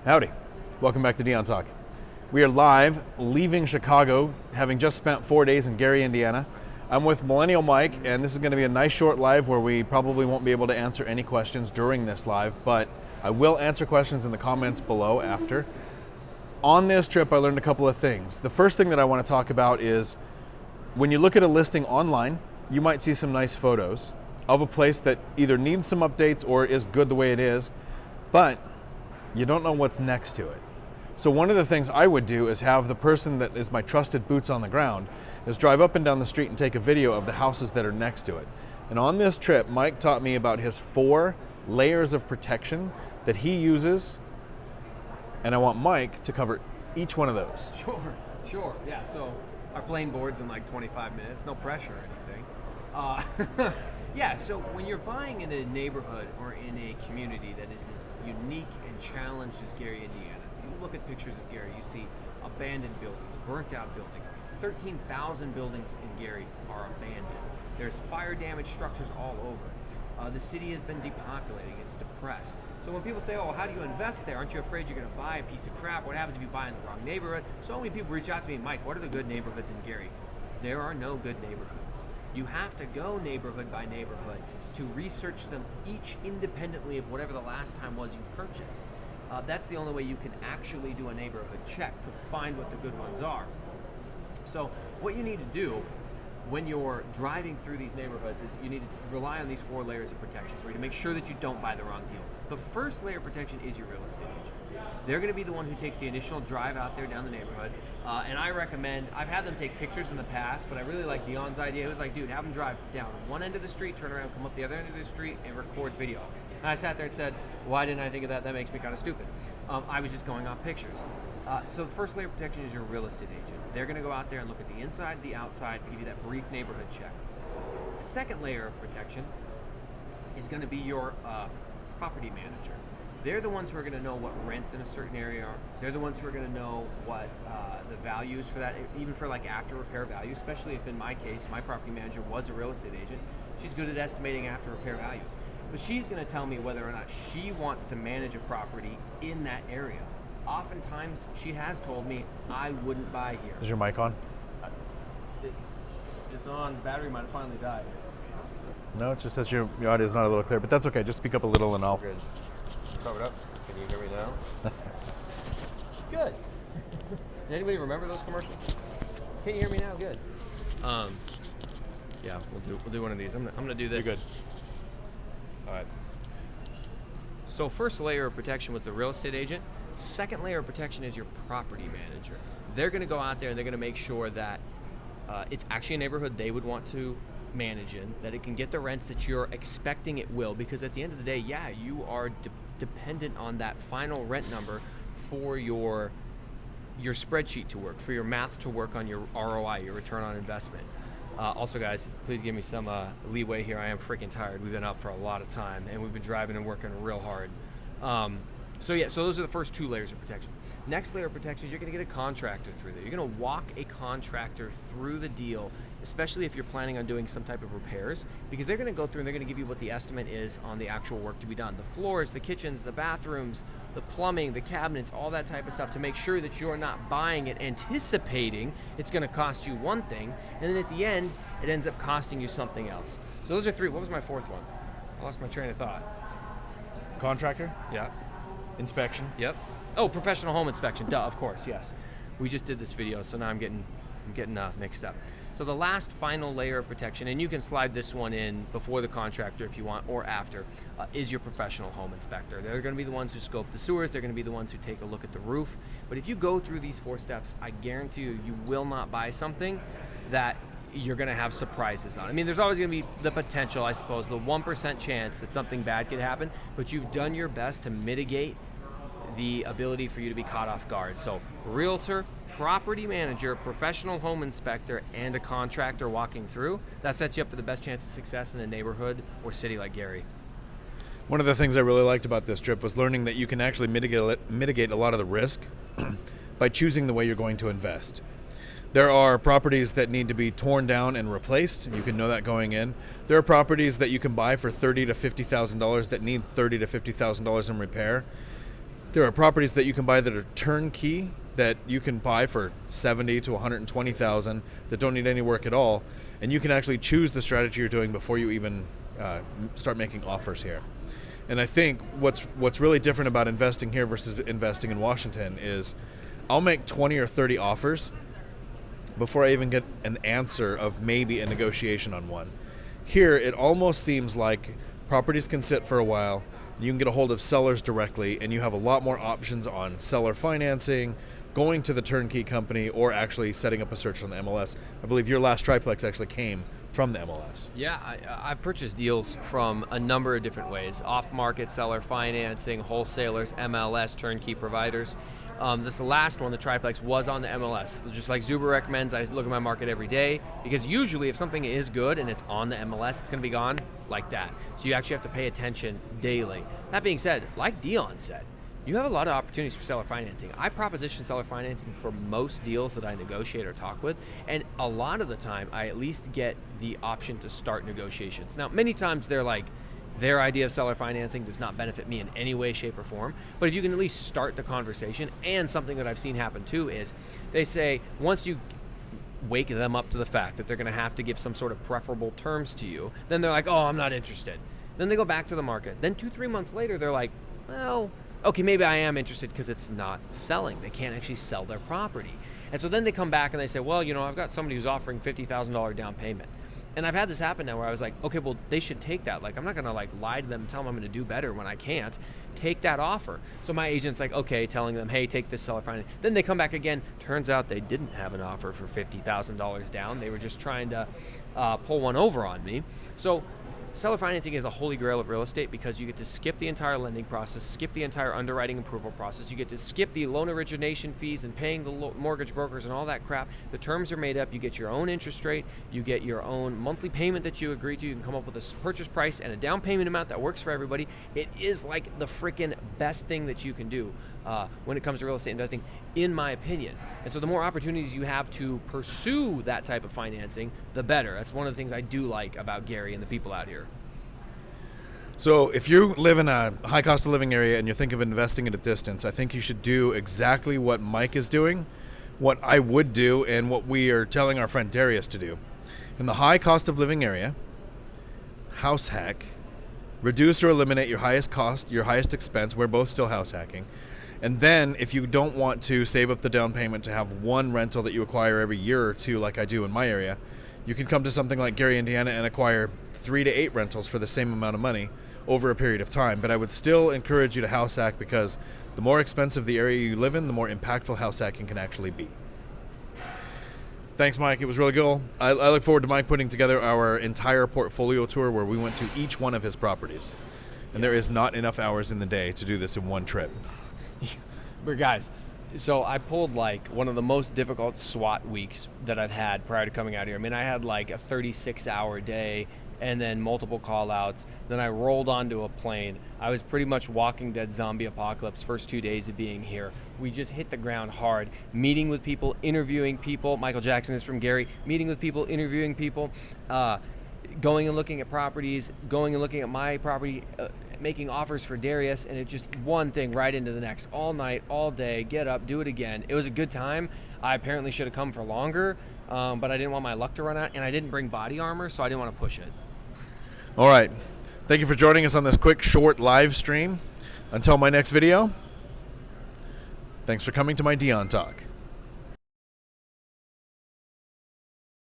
Howdy. Welcome back to Dion Talk. We are live, leaving Chicago, having just spent 4 days in Gary, Indiana. I'm with Millennial Mike, and this is going to be a nice short live where we probably won't be able to answer any questions during this live, but I will answer questions in the comments below after. On this trip, I learned a couple of things. The first thing that I want to talk about is when you look at a listing online, you might see some nice photos of a place that either needs some updates or is good the way it is, but you don't know what's next to it. So one of the things I would do is have the person that is my trusted boots on the ground is drive up and down the street and take a video of the houses that are next to it. And on this trip, Mike taught me about his 4 layers of protection that he uses, and I want Mike to cover each one of those. Sure, yeah. So our plane boards in like 25 minutes, no pressure or anything. Yeah, so when you're buying in a neighborhood or in a community that is as unique and challenged as Gary, Indiana, you look at pictures of Gary, you see abandoned buildings, burnt out buildings. 13,000 buildings in Gary are abandoned. There's fire damaged structures all over. The city has been depopulating, it's depressed. So when people say, oh, how do you invest there? Aren't you afraid you're gonna buy a piece of crap? What happens if you buy in the wrong neighborhood? So many people reach out to me, Mike, what are the good neighborhoods in Gary? There are no good neighborhoods. You have to go neighborhood by neighborhood to research them each independently of whatever the last time was you purchased. That's the only way you can actually do a neighborhood check to find what the good ones are. So what you need to do when you're driving through these neighborhoods is you need to rely on these 4 layers of protection for you to make sure that you don't buy the wrong deal. The first layer of protection is your real estate agent. They're going to be the one who takes the initial drive out there down the neighborhood. And I recommend, I've had them take pictures in the past, but I really like Dion's idea. It was like, dude, have them drive down one end of the street, turn around, come up the other end of the street, and record video. And I sat there and said, why didn't I think of that? That makes me kind of stupid. I was just going off pictures. So the first layer of protection is your real estate agent. They're going to go out there and look at the inside, the outside, to give you that brief neighborhood check. The second layer of protection is going to be your property manager. They're the ones who are going to know what rents in a certain area are. They're the ones who are going to know what the values for that, even for like after repair value, especially if in my case, my property manager was a real estate agent. She's good at estimating after repair values. But she's going to tell me whether or not she wants to manage a property in that area. Oftentimes, she has told me, I wouldn't buy here. Is your mic on? It's on. The battery might have finally died. No, it just says your audio is not a little clear, but that's okay. Just speak up a little and I'll... Good. Cover it up. Can you hear me now? Good. Did anybody remember those commercials? Can you hear me now? Good. Yeah, we'll do one of these. I'm gonna do this. You're good. All right. So first layer of protection was the real estate agent. Second layer of protection is your property manager. They're gonna go out there and they're gonna make sure that it's actually a neighborhood they would want to manage in, that it can get the rents that you're expecting it will, because at the end of the day, yeah, you are dependent on that final rent number for your spreadsheet to work, for your math to work on your ROI, your return on investment. Also, guys, please give me some leeway here. I am freaking tired. We've been up for a lot of time, and we've been driving and working real hard. So those are the first 2 layers of protection. Next layer of protection is you're going to get a contractor through there. You're going to walk a contractor through the deal, especially if you're planning on doing some type of repairs, because they're going to go through and they're going to give you what the estimate is on the actual work to be done. The floors, the kitchens, the bathrooms, the plumbing, the cabinets, all that type of stuff, to make sure that you're not buying it anticipating it's going to cost you one thing, and then at the end, it ends up costing you something else. So those are 3. What was my 4th one? I lost my train of thought. Contractor? Yeah. Inspection? Yep. Oh, professional home inspection. Duh, of course, yes. We just did this video, so now I'm getting mixed up. So the last final layer of protection, and you can slide this one in before the contractor if you want, or after, is your professional home inspector. They're going to be the ones who scope the sewers. They're going to be the ones who take a look at the roof. But if you go through these 4 steps, I guarantee you will not buy something that you're going to have surprises on. I mean, there's always going to be the potential, I suppose, the 1% chance that something bad could happen, but you've done your best to mitigate the ability for you to be caught off guard. So realtor, property manager, professional home inspector, and a contractor walking through, that sets you up for the best chance of success in a neighborhood or city like Gary. One of the things I really liked about this trip was learning that you can actually mitigate a lot of the risk by choosing the way you're going to invest. There are properties that need to be torn down and replaced. You can know that going in. There are properties that you can buy for $30,000 to $50,000 that need $30,000 to $50,000 in repair. There are properties that you can buy that are turnkey, that you can buy for 70 to 120,000 that don't need any work at all, and you can actually choose the strategy you're doing before you even start making offers here. And I think what's really different about investing here versus investing in Washington is I'll make 20 or 30 offers before I even get an answer of maybe a negotiation on one. Here, it almost seems like properties can sit for a while, you can get a hold of sellers directly, and you have a lot more options on seller financing, going to the turnkey company, or actually setting up a search on the MLS. I believe your last triplex actually came from the MLS. Yeah, I've purchased deals from a number of different ways. Off-market seller financing, wholesalers, MLS, turnkey providers. This last one, the triplex, was on the MLS. Just like Zuber recommends, I look at my market every day, because usually if something is good and it's on the MLS, it's going to be gone like that. So you actually have to pay attention daily. That being said, like Dion said, you have a lot of opportunities for seller financing. I proposition seller financing for most deals that I negotiate or talk with, and a lot of the time I at least get the option to start negotiations. Now, many times they're like, their idea of seller financing does not benefit me in any way, shape, or form, but if you can at least start the conversation, and something that I've seen happen too is they say once you wake them up to the fact that they're going to have to give some sort of preferable terms to you, then they're like, oh, I'm not interested. Then they go back to the market. Then 2-3 months later, they're like, well, okay, maybe I am interested because it's not selling. They can't actually sell their property. And so then they come back and they say, well, I've got somebody who's offering $50,000 down payment. And I've had this happen now where I was like, okay, well, they should take that. Like, I'm not going to lie to them and tell them I'm going to do better when I can't. Take that offer. So my agent's like, okay, telling them, hey, take this seller finance. Then they come back again. Turns out they didn't have an offer for $50,000 down. They were just trying to pull one over on me. So seller financing is the holy grail of real estate because you get to skip the entire lending process, skip the entire underwriting approval process. You get to skip the loan origination fees and paying the mortgage brokers and all that crap. The terms are made up. You get your own interest rate. You get your own monthly payment that you agree to. You can come up with a purchase price and a down payment amount that works for everybody. It is like the freaking best thing that you can do when it comes to real estate investing, in my opinion. And so the more opportunities you have to pursue that type of financing, the better. That's one of the things I do like about Gary and the people out here. So if you live in a high cost of living area and you think of investing at a distance, I think you should do exactly what Mike is doing, what I would do, and what we are telling our friend Darius to do. In the high cost of living area, house hack, reduce or eliminate your highest cost, your highest expense. We're both still house hacking. And then if you don't want to save up the down payment to have one rental that you acquire every year or two like I do in my area, you can come to something like Gary, Indiana and acquire 3 to 8 rentals for the same amount of money over a period of time. But I would still encourage you to house hack because the more expensive the area you live in, the more impactful house hacking can actually be. Thanks, Mike. It was really cool. I look forward to Mike putting together our entire portfolio tour where we went to each one of his properties. And there is not enough hours in the day to do this in one trip. But guys, so I pulled one of the most difficult SWAT weeks that I've had prior to coming out here. I mean, I had a 36-hour day and then multiple call outs. Then I rolled onto a plane. I was pretty much Walking Dead zombie apocalypse first 2 days of being here. We just hit the ground hard, meeting with people, interviewing people. Michael Jackson is from Gary. Meeting with people, interviewing people, going and looking at properties, going and looking at my property, making offers for Darius, and it's just one thing right into the next. All night, all day, get up, do it again. It was a good time. I apparently should have come for longer, but I didn't want my luck to run out, and I didn't bring body armor, so I didn't want to push it. All right. Thank you for joining us on this quick, short live stream. Until my next video, thanks for coming to my Dion Talk.